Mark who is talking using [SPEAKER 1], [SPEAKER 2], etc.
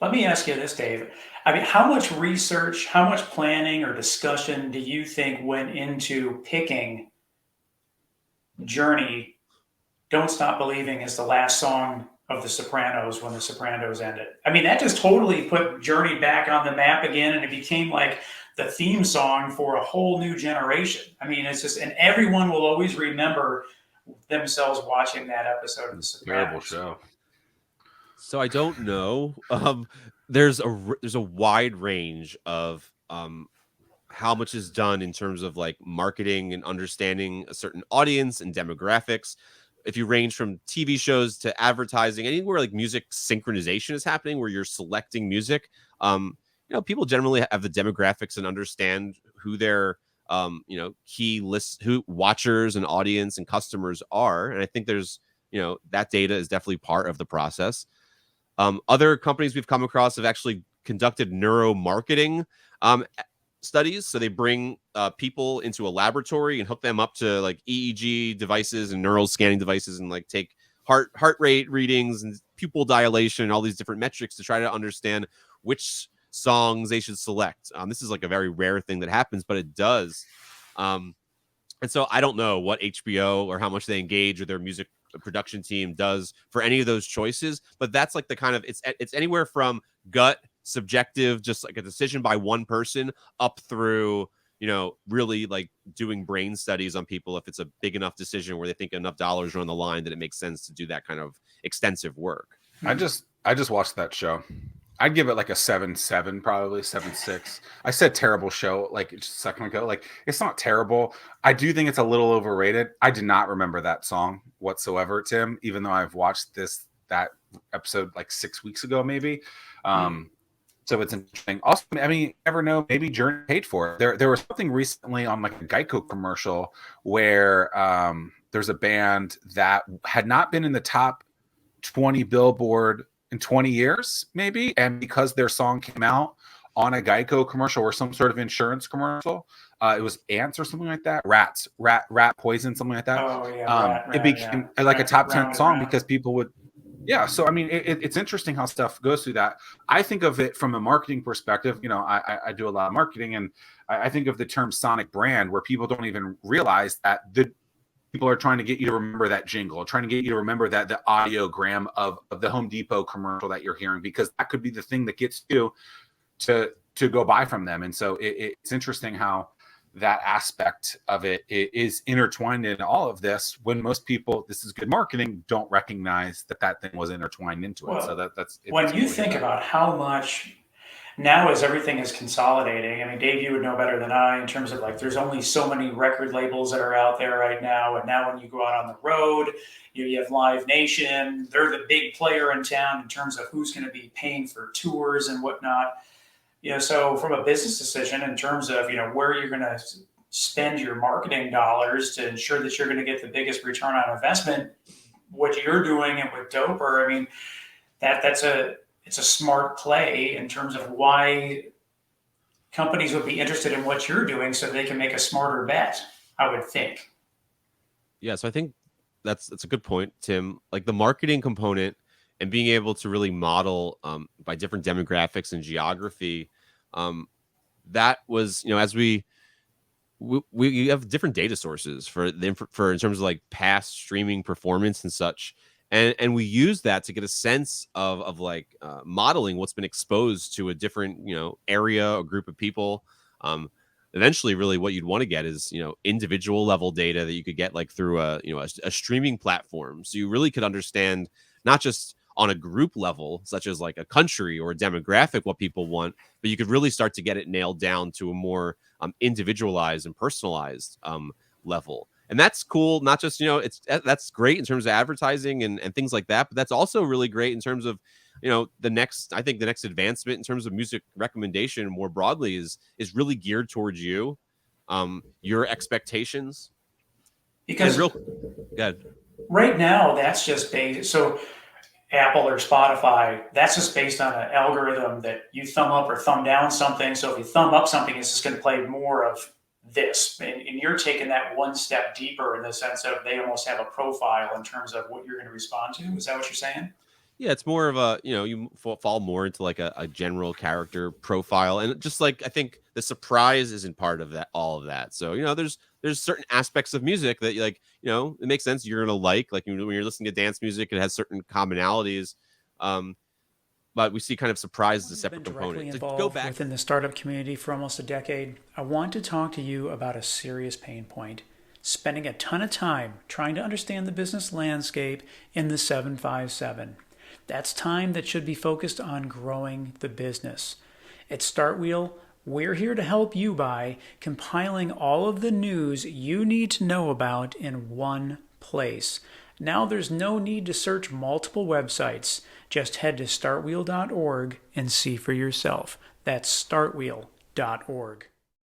[SPEAKER 1] Let me ask you this, Dave. I mean, how much research, how much planning or discussion do you think went into picking Journey, Don't Stop Believing as the last song of The Sopranos when The Sopranos ended? I mean, that just totally put Journey back on the map again, and it became like the theme song for a whole new generation. I mean, it's just, and everyone will always remember themselves watching that episode of The
[SPEAKER 2] Terrible
[SPEAKER 1] Sopranos.
[SPEAKER 2] show.
[SPEAKER 3] So I don't know. There's a wide range of how much is done in terms of like marketing and understanding a certain audience and demographics. If you range from TV shows to advertising, anywhere like music synchronization is happening, where you're selecting music, people generally have the demographics and understand who their key lists, who watchers and audience and customers are. And I think there's that data is definitely part of the process. Other companies we've come across have actually conducted neuromarketing studies. So they bring people into a laboratory and hook them up to like EEG devices and neural scanning devices and like take heart rate readings and pupil dilation and all these different metrics to try to understand which songs they should select. This is like a very rare thing that happens, but it does. And so I don't know what HBO or how much they engage with their music production team does for any of those choices, but that's like the kind of it's anywhere from gut, subjective, just like a decision by one person, up through really like doing brain studies on people if it's a big enough decision where they think enough dollars are on the line that it makes sense to do that kind of extensive work.
[SPEAKER 2] I just watched that show. I'd give it like a 7.7, probably 7.6. I said terrible show like just a second ago. Like, it's not terrible. I do think it's a little overrated. I did not remember that song whatsoever, Tim, even though I've watched that episode like 6 weeks ago, maybe. So it's interesting. Also, I mean, you never know. Maybe Journey paid for it. There was something recently on like a Geico commercial where there's a band that had not been in the top 20 Billboard in 20 years, maybe. And because their song came out on a Geico commercial or some sort of insurance commercial, it was ants or something like that. Rat poison, something like that.
[SPEAKER 1] Oh yeah,
[SPEAKER 2] It became like a top 10 song because people would. Yeah, so I mean, it's interesting how stuff goes through that. I think of it from a marketing perspective. I do a lot of marketing, and I think of the term sonic brand, where people don't even realize that the people are trying to get you to remember that jingle, trying to get you to remember that the audiogram of the Home Depot commercial that you're hearing, because that could be the thing that gets you to go buy from them. And so it's interesting how that aspect of it is intertwined in all of this, when most people, this is good marketing, don't recognize that thing was intertwined into it.
[SPEAKER 1] Well,
[SPEAKER 2] So that's
[SPEAKER 1] when you think about how much now as everything is consolidating, I mean, Dave, you would know better than I in terms of like there's only so many record labels that are out there right now. And now when you go out on the road, you have Live Nation. They're the big player in town in terms of who's going to be paying for tours and whatnot. So from a business decision in terms of, where you're going to spend your marketing dollars to ensure that you're going to get the biggest return on investment, what you're doing and with Dopr, I mean, it's a smart play in terms of why companies would be interested in what you're doing so they can make a smarter bet, I would think.
[SPEAKER 3] Yeah, so I think that's a good point, Tim. Like the marketing component and being able to really model by different demographics and geography, that was, as we have different data sources for in terms of like past streaming performance and such. And we use that to get a sense of like modeling what's been exposed to a different, area or group of people. Eventually, really what you'd want to get is, individual level data that you could get like through a streaming platform. So you really could understand not just on a group level, such as like a country or a demographic, what people want, but you could really start to get it nailed down to a more individualized and personalized level. And that's cool. Not just, that's great in terms of advertising and things like that, but that's also really great in terms of, the next advancement in terms of music recommendation more broadly is really geared towards you, your expectations.
[SPEAKER 1] Because
[SPEAKER 3] good.
[SPEAKER 1] Right now, that's just based. So Apple or Spotify, that's just based on an algorithm that you thumb up or thumb down something. So if you thumb up something, it's just going to play more of this. And you're taking that one step deeper in the sense of they almost have a profile in terms of what you're going to respond to. Is that what you're saying?
[SPEAKER 3] Yeah, it's more of a, you fall more into like a general character profile. And just like, I think the surprise isn't part of that, all of that. So, there's certain aspects of music that like, it makes sense you're going to like when you're listening to dance music, it has certain commonalities. Um, but we see kind of surprise as a
[SPEAKER 1] Someone who's been
[SPEAKER 3] separate component.
[SPEAKER 1] directly
[SPEAKER 3] To go
[SPEAKER 1] involved
[SPEAKER 3] back,
[SPEAKER 1] within the startup community for almost a decade, I want to talk to you about a serious pain point. Spending a ton of time trying to understand the business landscape in the 757. That's time that should be focused on growing the business. At StartWheel, we're here to help you by compiling all of the news you need to know about in one place. Now there's no need to search multiple websites. Just head to startwheel.org and see for yourself. That's startwheel.org.